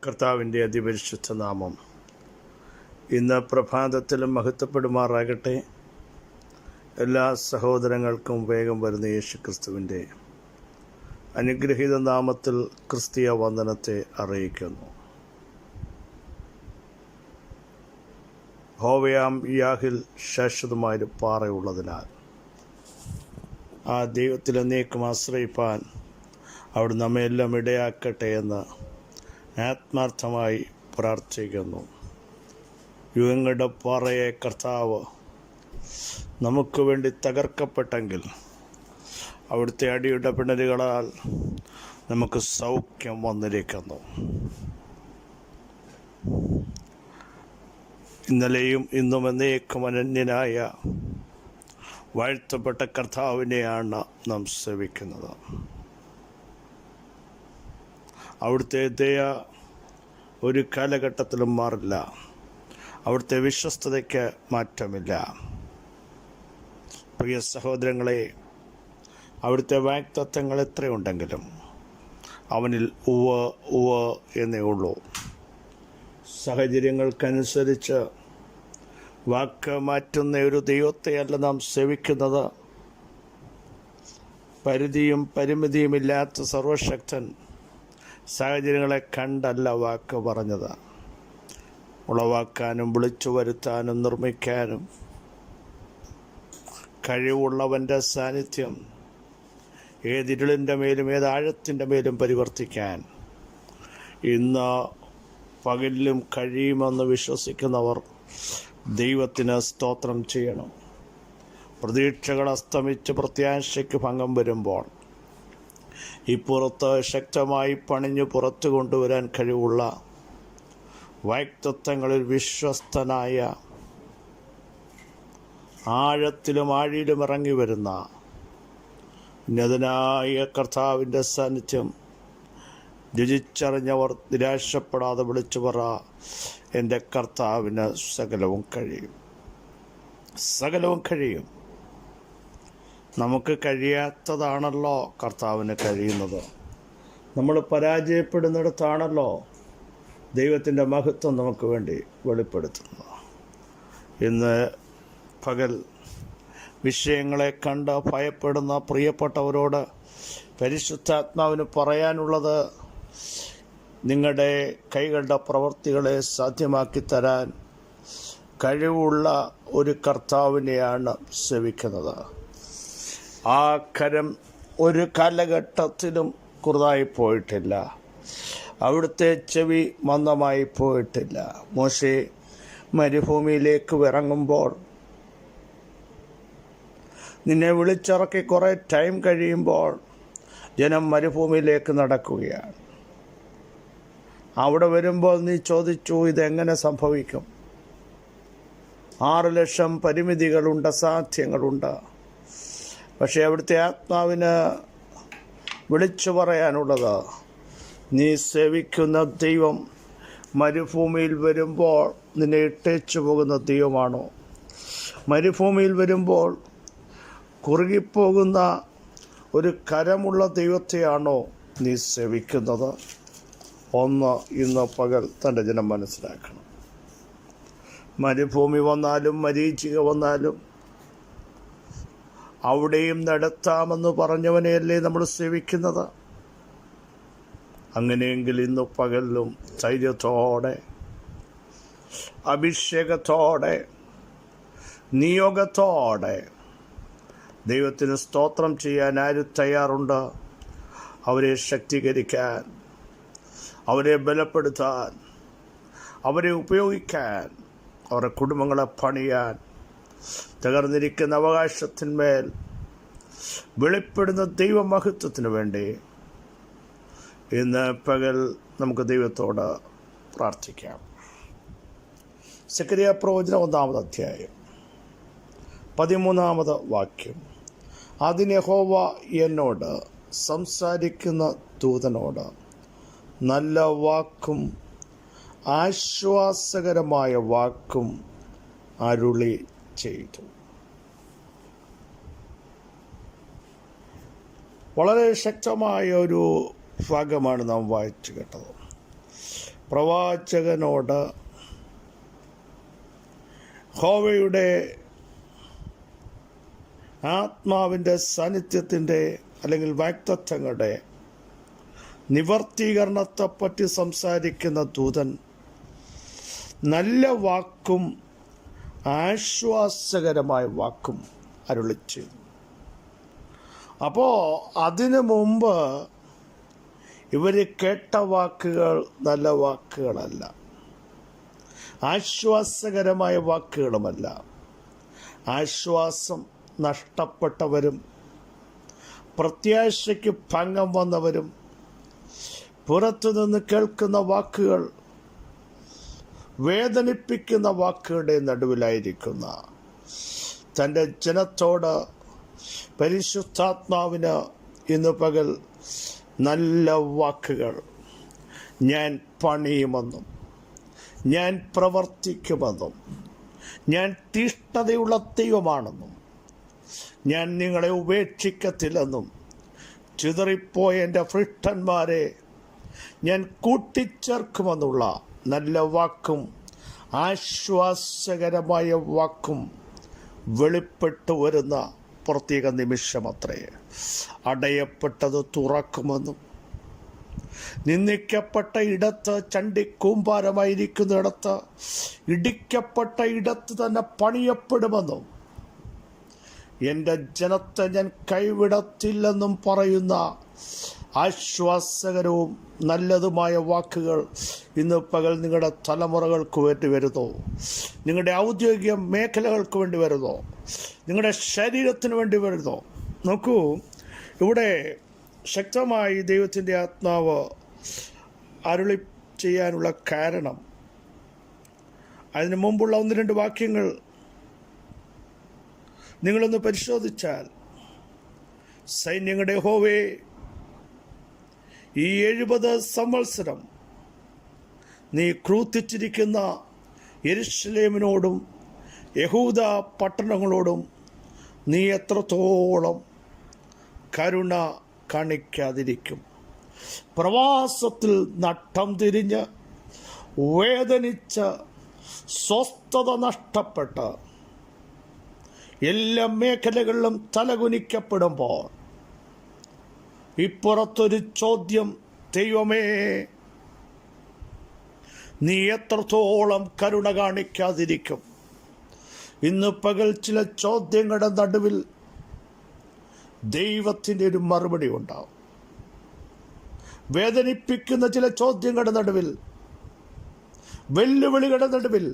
കർത്താവിൻ്റെ അതിപരിശുദ്ധ നാമം ഇന്ന് പ്രഭാതത്തിലും മഹത്വപ്പെടുമാറാകട്ടെ. എല്ലാ സഹോദരങ്ങൾക്കും വേഗം വരുന്ന യേശുക്രിസ്തുവിൻ്റെ അനുഗ്രഹീത നാമത്തിൽ ക്രിസ്തീയ വന്ദനത്തെ അറിയിക്കുന്നു. യഹോവയാം യാഹിൽ ശാശ്വതമായൊരു പാറയുള്ളതിനാൽ ആ ദൈവത്തിൽ എന്നേക്കും ആശ്രയിപ്പാൻ അവിടെ നമ്മെല്ലാം ഇടയാക്കട്ടെ എന്ന് ആത്മാർത്ഥമായി പ്രാർത്ഥിക്കുന്നു. യുഗങ്ങളുടെ പാറയെ കർത്താവ് നമുക്ക് വേണ്ടി തകർക്കപ്പെട്ടെങ്കിൽ അവിടുത്തെ അടിയുടെ പിണരുകളാൽ നമുക്ക് സൗഖ്യം വന്നിരിക്കുന്നു. ഇന്നലെയും ഇന്നും എന്നേക്കും അനന്യനായ വാഴ്ത്തപ്പെട്ട കർത്താവിനെയാണ് നാം സേവിക്കുന്നത്. അവിടുത്തെ ദയ ഒരു കാലഘട്ടത്തിലും മാറില്ല. അവിടുത്തെ വിശ്വസ്തതയ്ക്ക് മാറ്റമില്ല. പ്രിയ സഹോദരങ്ങളെ, അവിടുത്തെ വാഗ്ദത്തങ്ങൾ എത്രയുണ്ടെങ്കിലും അവനിൽ ഉവ്വ് ഉവ്വ് എന്നേ ഉള്ളൂ. സാഹചര്യങ്ങൾക്കനുസരിച്ച് വാക്ക് മാറ്റുന്ന ഒരു ദൈവത്തെയല്ല നാം സേവിക്കുന്നത്. പരിധിയും പരിമിതിയുമില്ലാത്ത സർവശക്തൻ സാഹചര്യങ്ങളെ കണ്ടല്ല വാക്ക് പറഞ്ഞത്. ഉളവാക്കാനും വിളിച്ചു വരുത്താനും നിർമ്മിക്കാനും കഴിവുള്ളവൻ്റെ സാന്നിധ്യം ഏതിരുളിൻ്റെ മേലും ഏതാഴത്തിൻ്റെ മേലും പരിവർത്തിക്കാൻ ഇന്ന് പകലിലും കഴിയുമെന്ന് വിശ്വസിക്കുന്നവർ ദൈവത്തിന് സ്തോത്രം ചെയ്യണം. പ്രതീക്ഷകൾ അസ്തമിച്ച് പ്രത്യാശയ്ക്ക് ഭംഗം വരുമ്പോൾ ഇപ്പുറത്ത് ശക്തമായി പണിഞ്ഞു പുറത്തു കൊണ്ടുവരാൻ കഴിവുള്ള വാഗ്ദത്തങ്ങളിൽ വിശ്വസ്തനായ ആഴത്തിലും ആഴിയിലും ഇറങ്ങി വരുന്ന ഉന്നതനായ കർത്താവിൻ്റെ സാന്നിധ്യം രുചിച്ചറിഞ്ഞവർ നിരാശപ്പെടാതെ വിളിച്ചു പറ, എൻ്റെ കർത്താവിന് സകലവും കഴിയും. സകലവും കഴിയും. നമുക്ക് കഴിയാത്തതാണല്ലോ കർത്താവിന് കഴിയുന്നത്. നമ്മൾ പരാജയപ്പെടുന്നിടത്താണല്ലോ ദൈവത്തിൻ്റെ മഹത്വം നമുക്ക് വേണ്ടി വെളിപ്പെടുത്തുന്നത്. ഇന്ന് പകൽ വിഷയങ്ങളെ കണ്ട് ഭയപ്പെടുന്ന പ്രിയപ്പെട്ടവരോട് പരിശുദ്ധാത്മാവിന് പറയാനുള്ളത്, നിങ്ങളുടെ കൈകളുടെ പ്രവൃത്തികളെ സാധ്യമാക്കി തരാൻ കഴിവുള്ള ഒരു കർത്താവിനെയാണ് സേവിക്കുന്നത്. ആ കരം ഒരു കാലഘട്ടത്തിലും കുറുതായി പോയിട്ടില്ല. അവിടുത്തെ ചെവി മന്ദമായി പോയിട്ടില്ല. മോശെ മരുഭൂമിയിലേക്ക് ഇറങ്ങുമ്പോൾ നിന്നെ വിളിച്ചിറക്കി കുറേ ടൈം കഴിയുമ്പോൾ ജനം മരുഭൂമിയിലേക്ക് നടക്കുകയാണ്. അവിടെ വരുമ്പോൾ നീ ചോദിച്ചു, ഇതെങ്ങനെ സംഭവിക്കും? 6 ലക്ഷം പരിമിതികളുണ്ട്, അസാധ്യങ്ങളുണ്ട്. പക്ഷേ അവിടുത്തെ ആത്മാവിന് വിളിച്ചു പറയാനുള്ളത്, നീ സേവിക്കുന്ന ദൈവം മരുഭൂമിയിൽ വരുമ്പോൾ നിന്നെ ഇട്ടേച്ചു പോകുന്ന ദൈവമാണോ? മരുഭൂമിയിൽ വരുമ്പോൾ കുറുകിപ്പോകുന്ന ഒരു കരമുള്ള ദൈവത്തെയാണോ നീ സേവിക്കുന്നത്? ഇന്ന് പകൽ തൻ്റെ ജനം മനസ്സിലാക്കണം. മരുഭൂമി വന്നാലും മരീചിക വന്നാലും അവിടെയും നടത്താമെന്ന് പറഞ്ഞവനെയല്ലേ നമ്മൾ സേവിക്കുന്നത്? അങ്ങനെയെങ്കിൽ ഇന്ന് പകലിലും ധൈര്യത്തോടെ, അഭിഷേകത്തോടെ, നിയോഗത്തോടെ ദൈവത്തിന് സ്തോത്രം ചെയ്യാൻ ആര് തയ്യാറുണ്ട്? അവരെ ശക്തീകരിക്കാൻ, അവരെ ബലപ്പെടുത്താൻ, അവരെ ഉപയോഗിക്കാൻ, അവരുടെ കുടുംബങ്ങളെ പണിയാൻ, തകർന്നിരിക്കുന്ന അവകാശത്തിന്മേൽ വെളിപ്പെടുന്ന ദൈവമഹത്വത്തിന് വേണ്ടി ഇന്ന് പകൽ നമുക്ക് ദൈവത്തോട് പ്രാർത്ഥിക്കാം. സെക്കറിയ പ്രവചനം 1-ാമത് അധ്യായം 13-ാമത് വാക്യം. അതിന് യഹോവ എന്നോട് സംസാരിക്കുന്ന ദൂതനോട് നല്ല വാക്കും ആശ്വാസകരമായ വാക്കും അരുളി ചെയ്തു. വളരെ ശക്തമായ ഒരു ഭാഗമാണ് നാം വായിച്ചു കേട്ടത്. പ്രവാചകനോട് യഹോവയുടെ ആത്മാവിൻ്റെ സാന്നിധ്യത്തിൻ്റെ അല്ലെങ്കിൽ വാഗ്ദത്തങ്ങളുടെ നിവർത്തീകരണത്തെപ്പറ്റി സംസാരിക്കുന്ന ദൂതൻ നല്ല വാക്കും ആശ്വാസകരമായ വാക്കും അരുളിച്ചെയ്തു. അപ്പോൾ അതിനു മുമ്പ് ഇവർ കേട്ട വാക്കുകൾ നല്ല വാക്കുകളല്ല, ആശ്വാസകരമായ വാക്കുകളുമല്ല. ആശ്വാസം നഷ്ടപ്പെട്ടവരും പ്രത്യാശയ്ക്ക് ഭംഗം വന്നവരും പുറത്തുനിന്ന് കേൾക്കുന്ന വാക്കുകൾ വേദനിപ്പിക്കുന്ന വാക്കുകളുടെ നടുവിലായിരിക്കുന്ന തൻ്റെ ജനത്തോട് പരിശുദ്ധാത്മാവിന് ഇന്ന് പകൽ നല്ല വാക്കുകൾ ഞാൻ പണിയുമെന്നും ഞാൻ പ്രവർത്തിക്കുമെന്നും ഞാൻ തീഷ്ണതയുള്ള ദൈവമാണെന്നും ഞാൻ നിങ്ങളെ ഉപേക്ഷിക്കത്തില്ലെന്നും ചിതറിപ്പോയ എൻ്റെ ഭൃഷ്ടന്മാരെ ഞാൻ കൂട്ടിച്ചേർക്കുമെന്നുള്ള നല്ല വാക്കും ആശ്വാസകരമായ വാക്കും വെളിപ്പെട്ടു വരുന്ന പ്രത്യേക നിമിഷമത്രേ. അടയപ്പെട്ടത് തുറക്കുമെന്നും നിന്ദിക്കപ്പെട്ട ഇടത്ത് ചണ്ടിക്കൂമ്പാരമായിരിക്കുന്നിടത്ത് ഇടിക്കപ്പെട്ട ഇടത്ത് തന്നെ പണിയപ്പെടുമെന്നും എൻ്റെ ജനത്തെ ഞാൻ കൈവിടത്തില്ലെന്നും പറയുന്ന ആശ്വാസകരവും നല്ലതുമായ വാക്കുകൾ ഇന്ന് പകൽ നിങ്ങളുടെ തലമുറകൾക്ക് വേണ്ടി വരുന്നു, നിങ്ങളുടെ ഔദ്യോഗിക മേഖലകൾക്ക് വേണ്ടി വരുന്നു, നിങ്ങളുടെ ശരീരത്തിന് വേണ്ടി വരുന്നു. നോക്കൂ, ഇവിടെ ശക്തമായി ദൈവത്തിൻ്റെ ആത്മാവ് അരുളി ചെയ്യാനുള്ള കാരണം അതിനു മുമ്പുള്ള 1-2 വാക്യങ്ങൾ നിങ്ങളൊന്ന് പരിശോധിച്ചാൽ, സൈന്യങ്ങളുടെ യഹോവേ, ഈ 70 സംവത്സരം നീ ക്രൂത്തിച്ചിരിക്കുന്ന യെരൂശലേമിനോടും യഹൂദ പട്ടണങ്ങളോടും നീ എത്രത്തോളം കരുണ കാണിക്കാതിരിക്കും? പ്രവാസത്തിൽ നട്ടം തിരിഞ്ഞ് വേദനിച്ച് സ്വസ്ഥത നഷ്ടപ്പെട്ട് എല്ലാ മേഖലകളിലും തലകുനിക്കപ്പെടുമ്പോൾ ഇപ്പുറത്തൊരു ചോദ്യം, ദൈവമേ നീ എത്രത്തോളം കരുണ കാണിക്കാതിരിക്കും? ഇന്ന് പകൽ ചില ചോദ്യങ്ങളുടെ നടുവിൽ ദൈവത്തിൻ്റെ ഒരു മറുപടി ഉണ്ടാവും. വേദനിപ്പിക്കുന്ന ചില ചോദ്യങ്ങളുടെ നടുവിൽ, വെല്ലുവിളികളുടെ നടുവിൽ,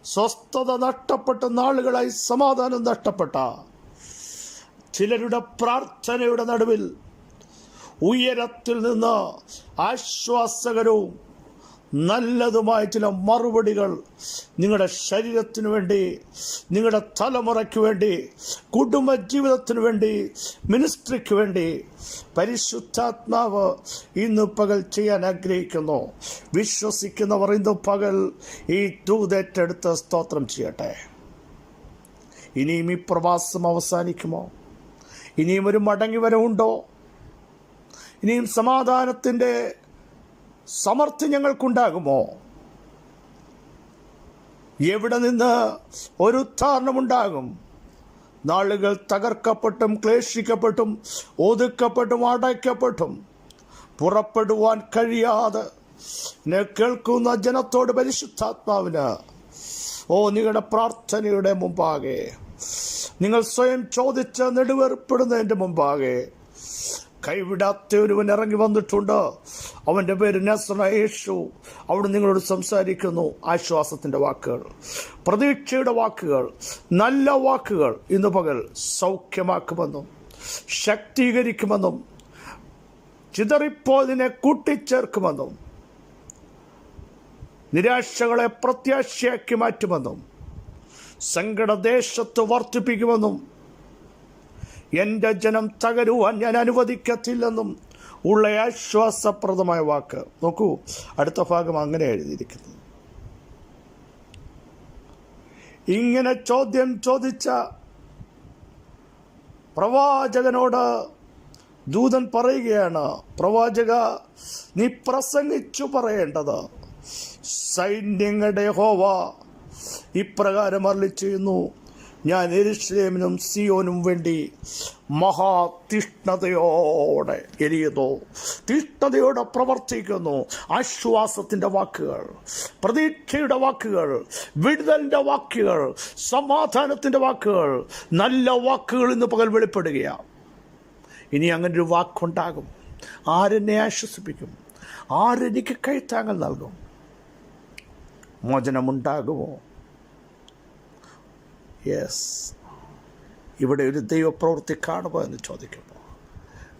സ്വസ്ഥത നഷ്ടപ്പെട്ട നാളുകളായി സമാധാനം നഷ്ടപ്പെട്ട ചിലരുടെ പ്രാർത്ഥനയുടെ നടുവിൽ ഉയരത്തിൽ നിന്ന് ആശ്വാസകരവും നല്ലതുമായ ചില മറുപടികൾ നിങ്ങളുടെ ശരീരത്തിനു വേണ്ടി, നിങ്ങളുടെ തലമുറയ്ക്ക് വേണ്ടി, കുടുംബജീവിതത്തിനു വേണ്ടി, മിനിസ്ട്രിക്ക് വേണ്ടി പരിശുദ്ധാത്മാവ് ഇന്ന് പകൽ ചെയ്യാൻ ആഗ്രഹിക്കുന്നു. വിശ്വസിക്കുന്നവർ ഇന്ന് പകൽ ഈ ദൂതേറ്റെടുത്ത് സ്തോത്രം ചെയ്യട്ടെ. ഇനിയും ഈ പ്രവാസം അവസാനിക്കുമോ? ഇനിയും ഒരു മടങ്ങി വരവുണ്ടോ? ഇനിയും സമാധാനത്തിൻ്റെ സമർത്ഥി ഞങ്ങൾക്കുണ്ടാകുമോ? എവിടെ നിന്ന് ഒരു ഉദ്ധാരണമുണ്ടാകും? നാളുകൾ തകർക്കപ്പെട്ടും ക്ലേശിക്കപ്പെട്ടും ഒതുക്കപ്പെട്ടും അടയ്ക്കപ്പെട്ടും പുറപ്പെടുവാൻ കഴിയാതെ കേൾക്കുന്ന ജനത്തോട് പരിശുദ്ധാത്മാവിന് നിങ്ങളുടെ പ്രാർത്ഥനയുടെ മുമ്പാകെ, നിങ്ങൾ സ്വയം ചോദിച്ച് നെടുവേർപ്പെടുന്നതിൻ്റെ മുമ്പാകെ കൈവിടാത്ത ഒരുവൻ ഇറങ്ങി വന്നിട്ടുണ്ട്. അവൻ്റെ പേര് നസറേയേശു. അവിടെ നിങ്ങളോട് സംസാരിക്കുന്നു ആശ്വാസത്തിൻ്റെ വാക്കുകൾ, പ്രതീക്ഷയുടെ വാക്കുകൾ, നല്ല വാക്കുകൾ. ഇന്ന് പകൽ സൗഖ്യമാക്കുമെന്നും ശക്തീകരിക്കുമെന്നും ചിതറിപ്പോയതിനെ കൂട്ടിച്ചേർക്കുമെന്നും നിരാശകളെ പ്രത്യാശയാക്കി മാറ്റുമെന്നും സങ്കടദേശത്ത് വർദ്ധിപ്പിക്കുമെന്നും എൻ്റെ ജനം തകരുവാൻ ഞാൻ അനുവദിക്കത്തില്ലെന്നും ഉള്ള ആശ്വാസപ്രദമായ വാക്ക്. നോക്കൂ, അടുത്ത ഭാഗം അങ്ങനെ എഴുതിയിരിക്കുന്നത്. ഇങ്ങനെ ചോദ്യം ചോദിച്ച പ്രവാചകനോട് ദൂതൻ പറയുകയാണ്, പ്രവാചക, നീ പ്രസംഗിച്ചു പറയേണ്ടത്, സൈന്യങ്ങളുടെ യഹോവ ഇപ്രകാരം അരുളിച്ചെയ്യുന്നു, ഞാൻ യെരൂശലേമിനും സിയോനും വേണ്ടി മഹാതീഷ്ണതയോടെ എരിയുന്നു, തീഷ്ണതയോടെ പ്രവർത്തിക്കുന്നു. ആശ്വാസത്തിൻ്റെ വാക്കുകൾ, പ്രതീക്ഷയുടെ വാക്കുകൾ, വിടുതലിൻ്റെ വാക്കുകൾ, സമാധാനത്തിൻ്റെ വാക്കുകൾ, നല്ല വാക്കുകൾ ഇന്ന് പകൽ വെളിപ്പെടുകയാണ്. ഇനി അങ്ങനൊരു വാക്കുണ്ടാകും. ആരെന്നെ ആശ്വസിപ്പിക്കും? ആരെനിക്ക് കൈത്താങ്ങൽ നൽകും? മോചനമുണ്ടാകുമോ? യെസ്. ഇവിടെ ഒരു ദൈവപ്രവൃത്തി കാണുമോ എന്ന് ചോദിക്കുമ്പോൾ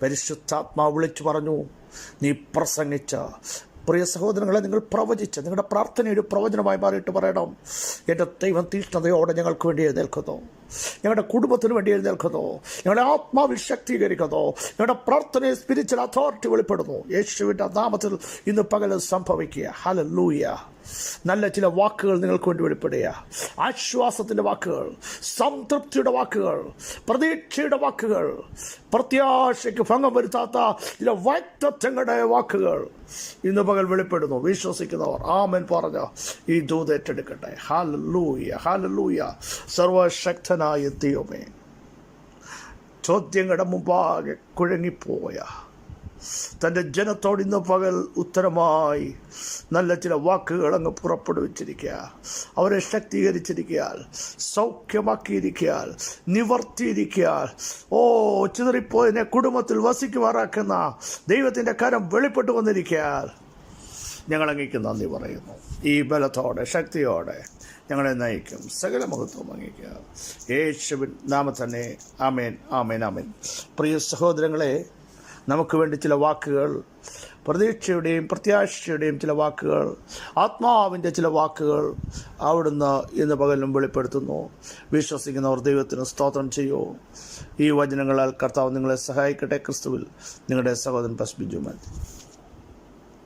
പരിശുദ്ധാത്മാവ് വിളിച്ചു പറഞ്ഞു, നീ പ്രസംഗിച്ച, പ്രിയ സഹോദരങ്ങളെ, നിങ്ങൾ പ്രവചിച്ച, നിങ്ങളുടെ പ്രാർത്ഥന ഒരു പ്രവചനമായി മാറിയിട്ട് പറയണം, എൻ്റെ ദൈവം തീഷ്ണതയോടെ ഞങ്ങൾക്ക് വേണ്ടി എഴുന്നേൽക്കുന്നു, ഞങ്ങളുടെ കുടുംബത്തിന് വേണ്ടി എഴുന്നേൽക്കുന്നു, ഞങ്ങളുടെ ആത്മാവിൽ ശക്തീകരിക്കുന്നു, ഞങ്ങളുടെ പ്രാർത്ഥനയെ സ്പിരിച്വൽ അതോറിറ്റി വെളിപ്പെടുന്നു. യേശുവിൻ്റെ നാമത്തിൽ ഇന്ന് പകൽ സംഭവിക്കുക. ഹല്ലേലൂയ. നല്ല ചില വാക്കുകൾ നിങ്ങൾക്ക് വേണ്ടി വെളിപ്പെടുക. ആശ്വാസത്തിൻ്റെ വാക്കുകൾ, സംതൃപ്തിയുടെ വാക്കുകൾ, പ്രതീക്ഷയുടെ വാക്കുകൾ, പ്രത്യാശയ്ക്ക് ഭംഗം വരുത്താത്ത ചില വാഗ്ദത്തങ്ങളുടെ വാക്കുകൾ ഇന്ന് പകൽ വെളിപ്പെടുന്നു. വിശ്വസിക്കുന്നവർ ആമേൻ പറഞ്ഞ ഈ ദൂത് ഏറ്റെടുക്കട്ടെ. Hallelujah, hallelujah. സർവശക്തനായ ദൈവമേ, ചോദ്യങ്ങളുടെ മുമ്പാകെ കുഴങ്ങിപ്പോയ തൻ്റെ ജനത്തോട് ഇന്ന് പകൽ ഉത്തരമായി നല്ല ചില വാക്കുകൾ അങ്ങ് പുറപ്പെടുവിച്ചിരിക്കുക. അവരെ ശക്തീകരിച്ചിരിക്കാൻ, സൗഖ്യമാക്കിയിരിക്കാൻ, നിവർത്തിയിരിക്കാൻ, ചിതറിപ്പോയതിനെ കുടുംബത്തിൽ വസിക്കുമാറാക്കുന്ന ദൈവത്തിൻ്റെ കരം വെളിപ്പെട്ടു വന്നിരിക്കാൻ ഞങ്ങളങ്ങേക്ക് നന്ദി പറയുന്നു. ഈ ബലത്തോടെ, ശക്തിയോടെ ഞങ്ങളെ നയിക്കും. സകല മഹത്വം അങ്ങേക്ക് യേശുവിൻ നാമത്തിൽ തന്നെ. ആമേൻ, ആമേൻ, ആമേൻ. പ്രിയ സഹോദരങ്ങളെ, നമുക്ക് വേണ്ടി ചില വാക്കുകൾ, പ്രതീക്ഷയുടെയും പ്രത്യാശയുടെയും ചില വാക്കുകൾ, ആത്മാവിൻ്റെ ചില വാക്കുകൾ അവിടുന്ന് ഇന്ന് പകലും വെളിപ്പെടുത്തുന്നു. വിശ്വസിക്കുന്നവർ ദൈവത്തിന് സ്തോത്രം ചെയ്യൂ. ഈ വചനങ്ങളാൽ കർത്താവ് നിങ്ങളെ സഹായിക്കട്ടെ. ക്രിസ്തുവിൽ നിങ്ങളുടെ സഹോദരൻ പസ്ബി ജുമൻ.